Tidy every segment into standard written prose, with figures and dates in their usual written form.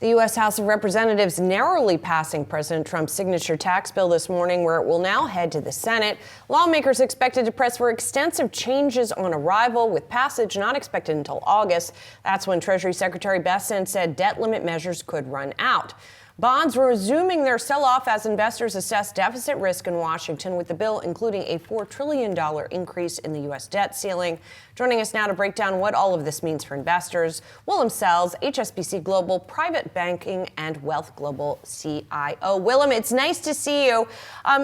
The U.S. House of Representatives narrowly passing President Trump's signature tax bill this morning, where it will now head to the Senate. Lawmakers expected to press for extensive changes on arrival, with passage not expected until August. That's when Treasury Secretary Bessent said debt limit measures could run out. Bonds were resuming their sell-off as investors assess deficit risk in Washington, with the bill including a $4 trillion increase in the U.S. debt ceiling. Joining us now to break down what all of this means for investors, Willem Sels, HSBC Global Private Banking and Wealth Global CIO. Willem, it's nice to see you.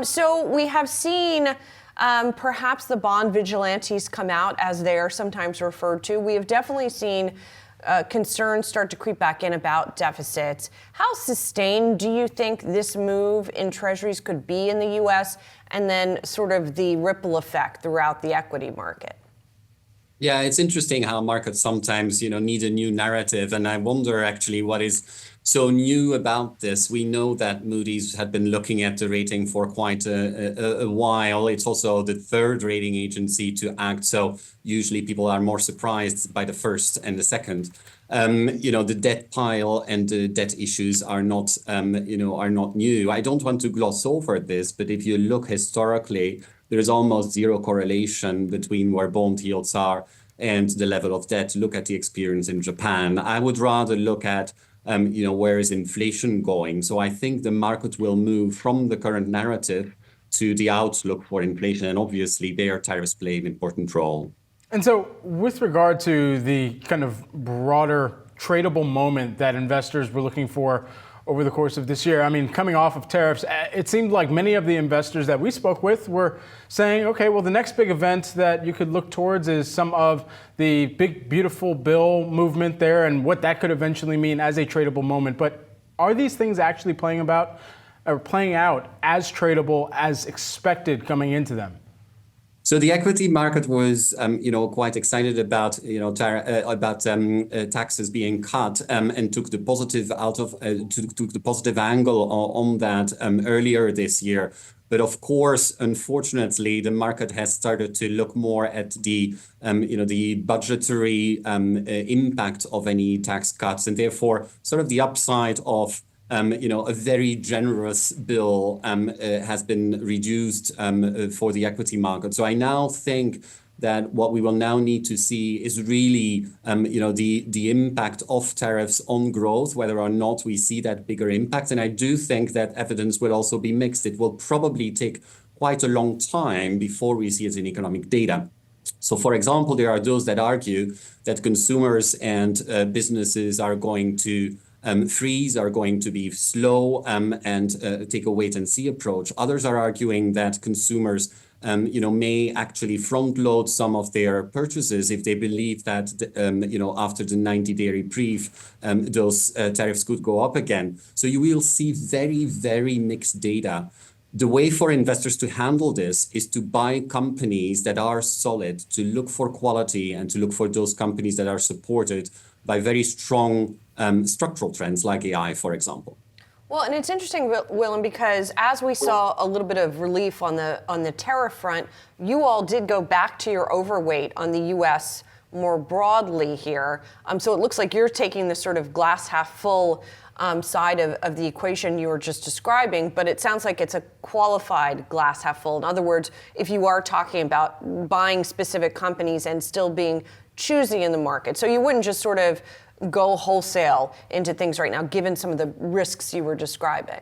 So we have seen perhaps the bond vigilantes come out, as they are sometimes referred to. We have definitely seen concerns start to creep back in about deficits. How sustained do you think this move in treasuries could be in the U.S., and then sort of the ripple effect throughout the equity market? Yeah, it's interesting how markets sometimes, need a new narrative. And I wonder actually what is so new about this. We know that Moody's had been looking at the rating for quite a while. It's also the third rating agency to act. So usually people are more surprised by the first and the second. The debt pile and the debt issues are not, are not new. I don't want to gloss over this, but if you look historically, there is almost zero correlation between where bond yields are and the level of debt. Look at the experience in Japan. I would rather look at, where is inflation going? So I think the market will move from the current narrative to the outlook for inflation. And obviously, there tariffs play an important role. And so with regard to the kind of broader tradable moment that investors were looking for over the course of this year, I mean, coming off of tariffs, it seemed like many of the investors that we spoke with were saying, okay, well, the next big event that you could look towards is some of the big, beautiful bill movement there and what that could eventually mean as a tradable moment. But are these things actually playing out as tradable as expected coming into them? So the equity market was, quite excited about, taxes being cut, and took the positive angle on that earlier this year. But of course, unfortunately, the market has started to look more at the, the budgetary impact of any tax cuts, and therefore, sort of the upside of a very generous bill has been reduced for the equity market. So I now think that what we will now need to see is really, the impact of tariffs on growth, whether or not we see that bigger impact. And I do think that evidence will also be mixed. It will probably take quite a long time before we see it in economic data. So, for example, there are those that argue that consumers and businesses are going to freeze, are going to be slow and take a wait and see approach. Others are arguing that consumers may actually front load some of their purchases if they believe that, after the 90-day reprieve, those tariffs could go up again. So you will see very, very mixed data. The way for investors to handle this is to buy companies that are solid, to look for quality, and to look for those companies that are supported by very strong structural trends like AI, for example. Well, and it's interesting, Willem, because as we saw a little bit of relief on the tariff front, you all did go back to your overweight on the U.S. more broadly here. So it looks like you're taking the sort of glass half full side of the equation you were just describing, but it sounds like it's a qualified glass half full. In other words, if you are talking about buying specific companies and still being choosy in the market. So you wouldn't just sort of go wholesale into things right now, given some of the risks you were describing.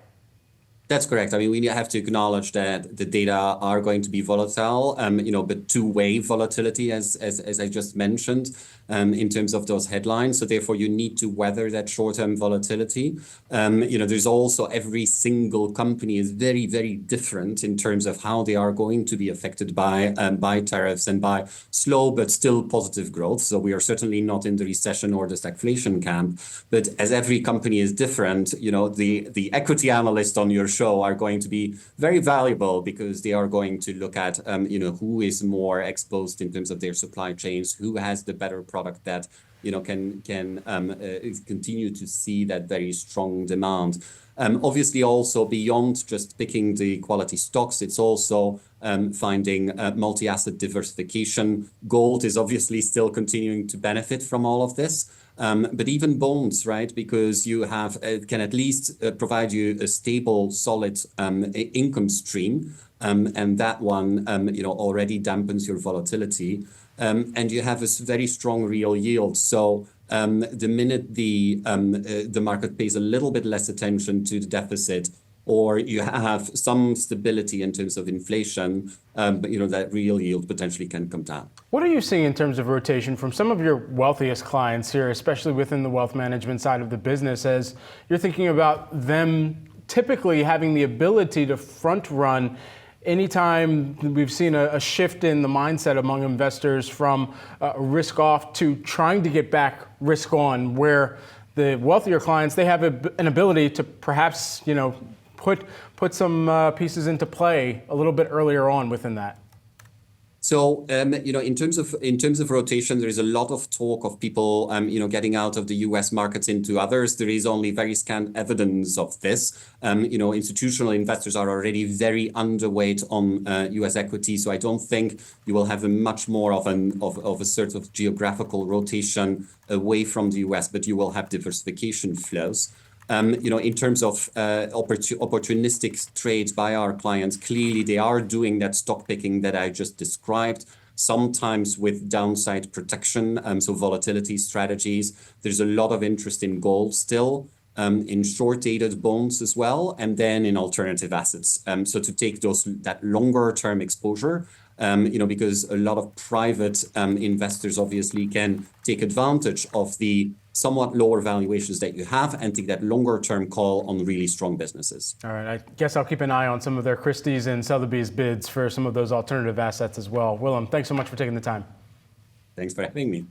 That's correct. I mean, we have to acknowledge that the data are going to be volatile, but two-way volatility, as I just mentioned, in terms of those headlines. So therefore, you need to weather that short-term volatility. There's also every single company is very, very different in terms of how they are going to be affected by tariffs and by slow but still positive growth. So we are certainly not in the recession or the stagflation camp. But as every company is different, the equity analyst on your show are going to be very valuable because they are going to look at, who is more exposed in terms of their supply chains, who has the better product that can continue to see that very strong demand. Obviously, also beyond just picking the quality stocks, it's also finding multi-asset diversification. Gold is obviously still continuing to benefit from all of this. But even bonds, right? Because you have can at least provide you a stable, solid income stream, and that one, already dampens your volatility, and you have a very strong real yield. So the minute the market pays a little bit less attention to the deficit, or you have some stability in terms of inflation, but that real yield potentially can come down. What are you seeing in terms of rotation from some of your wealthiest clients here, especially within the wealth management side of the business, as you're thinking about them typically having the ability to front run anytime we've seen a shift in the mindset among investors from risk off to trying to get back risk on, where the wealthier clients, they have an ability to perhaps, put some pieces into play a little bit earlier on within that? So, in terms of rotation, there is a lot of talk of people, getting out of the U.S. markets into others. There is only very scant evidence of this. Institutional investors are already very underweight on U.S. equities, so I don't think you will have a much more of a sort of geographical rotation away from the U.S., but you will have diversification flows. In terms of opportunistic trades by our clients, clearly they are doing that stock picking that I just described, sometimes with downside protection, so volatility strategies. There's a lot of interest in gold still, in short-dated bonds as well, and then in alternative assets. So to take that longer-term exposure, because a lot of private investors obviously can take advantage of the somewhat lower valuations that you have and take that longer-term call on really strong businesses. All right, I guess I'll keep an eye on some of their Christie's and Sotheby's bids for some of those alternative assets as well. Willem, thanks so much for taking the time. Thanks for having me.